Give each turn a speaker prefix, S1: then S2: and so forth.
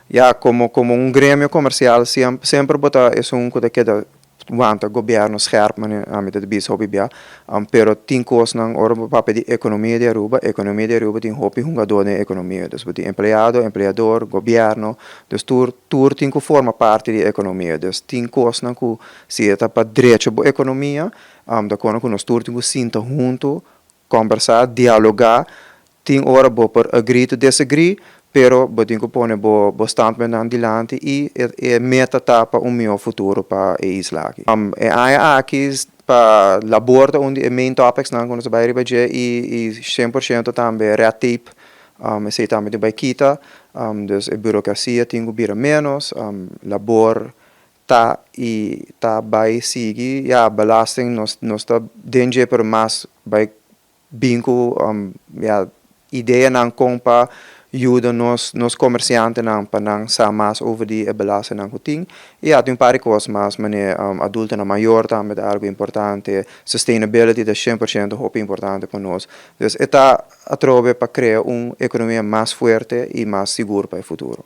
S1: Ya como um grêmio comercial sempre bota é um coisa que da wanta governo scherp man amita de bis hobby bia pero tin cost nang ora pape di economia de Aruba tin hobby hunga done economia dus boti empleado empleador governo dus tur tin ku forma parte di economia dus tin cost nang ku si eta pa direito bo economia da quando ku nos tur tin ku sinta junto conversar dialogar tin ora bo per agree to disagree pero botin ko pone bo standpunt aan dilante e meta tapa un mio futuro pa e isla aqui. E aya aqui pa labor onde e main topics nan kono sa bayri baje e 100% tambe reatip e sei tambe de baikita dus e burocracia tingo bira menos labor ta bai sigi ja belasting nos ta denje per mas bai binko ja ideia nan kompa ajuda nos comerciantes para saber mais over die belasting não tem e há um par de coisas mais adulta na maior também é algo importante sustainability é 100% importante para nós então está a trove para criar uma economia mais forte e mais segura para o futuro.